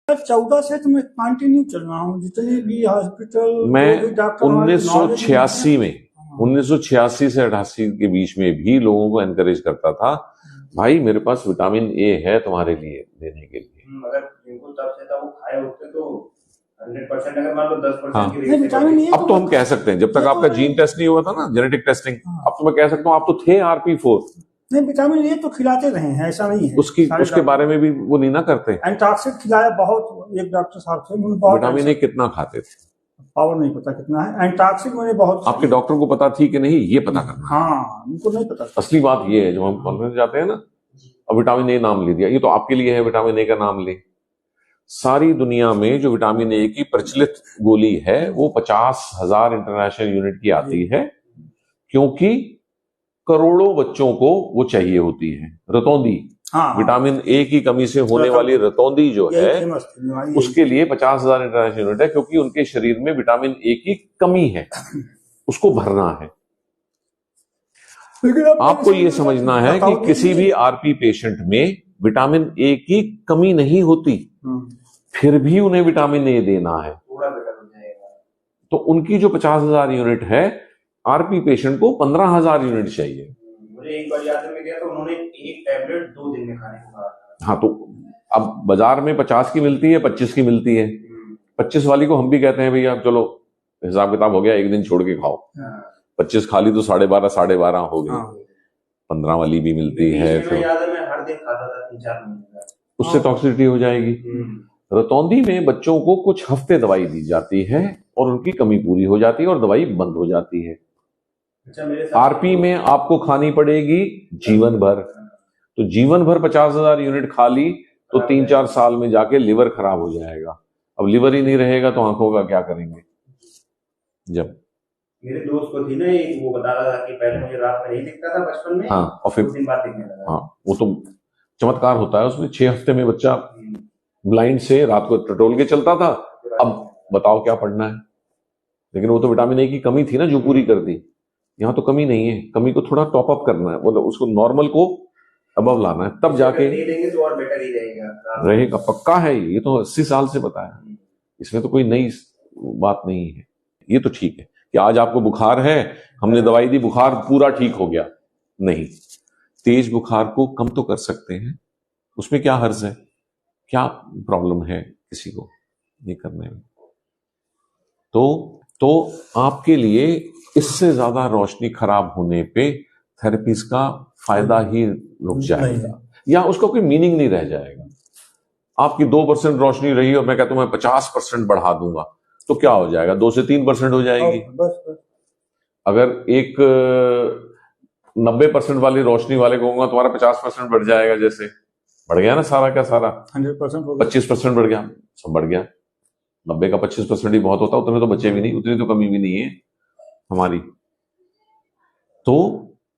14 से तो मैं कंटिन्यू चल रहा हूँ, जितने भी हॉस्पिटल मैं 1986 से 88 के बीच में भी लोगों को एनकरेज करता था, भाई मेरे पास विटामिन ए है तुम्हारे लिए देने के लिए। अगर जिनको तब से तब वो खाए होते तो 100%, अगर मान लो 10% हाँ। की रेट विटामिन ए अब तो हम कह सकते हैं, जब तक आपका जीन टेस्ट नहीं हुआ था ना, जेनेटिक टेस्टिंग, अब तो मैं कह सकता हूँ आप तो थे RP4। नहीं, विटामिन ए तो खिलाते रहे हैं, ऐसा नहीं है। उसके बारे में भी वो नहीं ना करते। एंटाक्सिड खिलाया बहुत, एक डॉक्टर साहब थे, विटामिन ए कितना खाते थे? पावर नहीं पता कितना है। एंटाक्सिड मैंने बहुत। आपके डॉक्टर को पता थी कि नहीं, ये पता करना। हाँ, उनको नहीं पता। असली बात ये है, जब हम कॉन्फ्रेंस जाते हैं ना, अब विटामिन ए नाम ले दिया, ये तो आपके लिए है, विटामिन ए का नाम ले। सारी दुनिया में जो विटामिन ए की प्रचलित गोली है वो 50,000 इंटरनेशनल यूनिट की आती है, क्योंकि करोड़ों बच्चों को वो चाहिए होती है। रतौंधी, हाँ, विटामिन ए की कमी से होने वाली रतौंधी जो है, उसके लिए 50,000 इंटरनेशनल यूनिट है, क्योंकि उनके शरीर में विटामिन ए की कमी है, उसको भरना है। आपको ये समझना है कि किसी भी आरपी पेशेंट में विटामिन ए की कमी नहीं होती, फिर भी उन्हें विटामिन ए देना है। तो उनकी जो 50,000 यूनिट है, आरपी पेशेंट को 15,000 यूनिट चाहिए। मुझे एक बार यात्रा में गया तो उन्होंने एक टैबलेट 2 दिन में खाने को कहा। हाँ, तो अब बाजार में 50 की मिलती है, 25 की मिलती है। 25 वाली को हम भी कहते हैं भैया चलो हिसाब किताब हो गया, एक दिन छोड़ के खाओ। 25 खा ली तो 12.5 हो गई। 15 वाली भी मिलती है, फिर मैं हर दिन खाता था 3-4 महीने का, उससे टॉक्सिसिटी हो जाएगी। रतौंधी में बच्चों को कुछ हफ्ते दवाई दी जाती है और उनकी कमी पूरी हो जाती है और दवाई बंद हो जाती है। आरपी में आपको खानी पड़ेगी जीवन भर। तो जीवन भर 50,000 यूनिट खा ली तो 3-4 साल में जाके लिवर खराब हो जाएगा। अब लिवर ही नहीं रहेगा तो आंखों का क्या करेंगे? जब मेरे दोस्त को थी ना, वो बता रहा था कि पहले मुझे रात में नहीं दिखता था बचपन में, हाँ, और फिर 2 दिन बाद दिखने लगा। हाँ, वो तो चमत्कार होता है उसमें। 6 हफ्ते में बच्चा ब्लाइंड से रात को टटोल के चलता था। अब बताओ क्या पढ़ना है? लेकिन वो तो विटामिन ए की कमी थी ना जो पूरी कर दी। यहाँ तो कमी नहीं है, कमी को थोड़ा टॉप अप करना है, मतलब उसको नॉर्मल को अबव लाना है, तब जाके देंगे तो और बेटर ही रहेगा। पक्का है, ये तो 80 साल से पता है, इसमें तो कोई नई बात नहीं है। ये तो ठीक है कि आज आपको बुखार है, हमने दवाई दी, बुखार पूरा ठीक हो गया, नहीं। तेज बुखार को कम तो कर सकते हैं, उसमें क्या हर्ज है? क्या प्रॉब्लम है किसी को ये करने में? तो आपके लिए इससे ज्यादा रोशनी खराब होने पे थेरेपीज का फायदा ही रुक जाएगा, या उसका कोई मीनिंग नहीं रह जाएगा। आपकी 2% रोशनी रही और मैं कहता हूं मैं 50% बढ़ा दूंगा, तो क्या हो जाएगा? 2 से 3% हो जाएगी। अगर एक 90% वाली रोशनी वाले को कहूंगा तुम्हारा 50% बढ़ जाएगा, जैसे बढ़ गया ना सारा का सारा, 100% 25% बढ़ गया, सब बढ़ गया। 90 का 25% ही बहुत होता, उतने तो बचे भी नहीं, उतनी तो कमी भी नहीं है हमारी। तो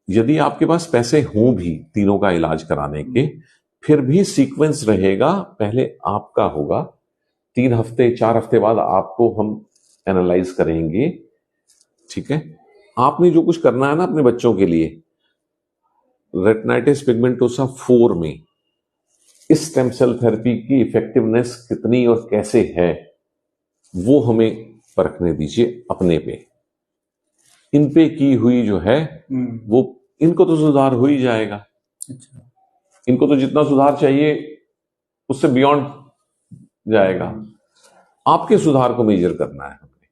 यदि आपके पास पैसे हों भी तीनों का इलाज कराने के, फिर भी सीक्वेंस रहेगा, पहले आपका होगा, 3 हफ्ते 4 हफ्ते बाद आपको हम एनालाइज करेंगे, ठीक है? आपने जो कुछ करना है ना अपने बच्चों के लिए, रेटिनाइटिस पिगमेंटोसा 4 में इस स्टेम सेल थेरेपी की इफेक्टिवनेस कितनी और कैसे है, वो हमें परखने दीजिए अपने पे। इन पे की हुई जो है वो, इनको तो सुधार हो ही जाएगा। अच्छा। इनको तो जितना सुधार चाहिए उससे बियॉन्ड जाएगा। आपके सुधार को मेजर करना है हमें,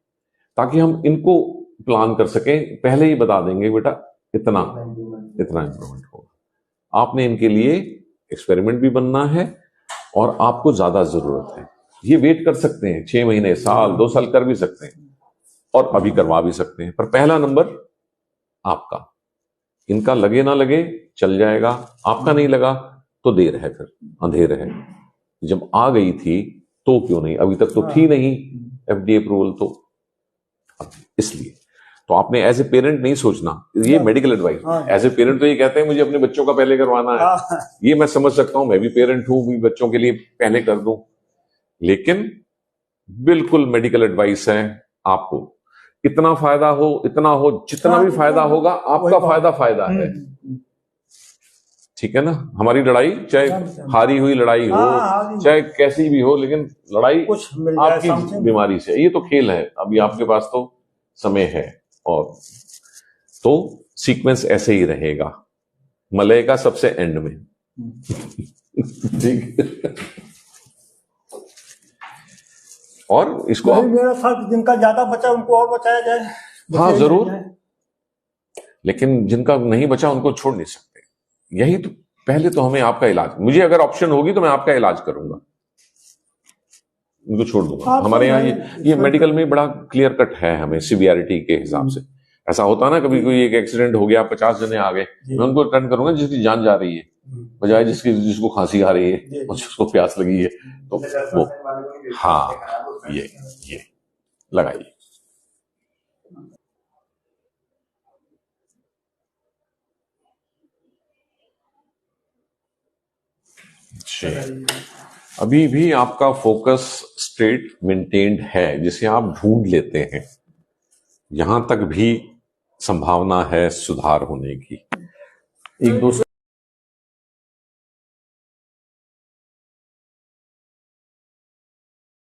ताकि हम इनको प्लान कर सकें। पहले ही बता देंगे बेटा इतना इंप्रूवमेंट होगा। आपने इनके लिए एक्सपेरिमेंट भी बनना है और आपको ज्यादा जरूरत है। ये वेट कर सकते हैं 6 महीने, साल, 2 साल कर भी सकते हैं और अभी करवा भी सकते हैं, पर पहला नंबर आपका। इनका लगे ना लगे चल जाएगा, आपका नहीं लगा तो देर है, फिर अंधेर है। जब आ गई थी तो क्यों नहीं, अभी तक तो थी नहीं FDA अप्रूवल, तो इसलिए तो आपने एज ए पेरेंट नहीं सोचना, ये medical advice. As a parent तो ये कहते हैं मुझे अपने बच्चों का पहले करवाना है, ये मैं समझ सकता हूं, मैं भी पेरेंट हूं, भी बच्चों के लिए पहले कर दूं, लेकिन बिल्कुल मेडिकल एडवाइस है। आपको कितना फायदा हो इतना हो, जितना भी फायदा होगा आपका फायदा है, ठीक। ठीक है ना। हमारी लड़ाई चाहे हारी हुई लड़ाई हो, हाँ, चाहे कैसी भी हो, लेकिन लड़ाई कुछ मिल जाए आपकी something। बीमारी से। ये तो खेल है, अभी आपके पास तो समय है। और तो सीक्वेंस ऐसे ही रहेगा, मलय का सबसे एंड में। ठीक। और इसको नहीं, मेरा ख्याल जिनका ज्यादा बचा उनको और बचाया जाए। हाँ बचाया जरूर, जाए। लेकिन जिनका नहीं बचा उनको छोड़ नहीं सकते। यही तो पहले तो हमें आपका इलाज, मुझे अगर ऑप्शन होगी तो मैं आपका इलाज करूंगा, उनको छोड़ दूंगा। हाँ, हमारे तो यहाँ मैं ये मेडिकल में बड़ा क्लियर कट है, हमें सीवियरिटी के हिसाब से। ऐसा होता ना, कभी कोई एक एक्सीडेंट हो गया, 50 जने आ गए, मैं उनको रिटर्न करूंगा जिसकी जान जा रही है, बजाय जिसको खांसी आ रही है और जिसको प्यास लगी है। तो वो हाँ, ये लगाइए। अभी भी आपका फोकस स्ट्रेट मेंटेन्ड है, जिसे आप ढूंढ लेते हैं। यहां तक भी संभावना है सुधार होने की। एक दो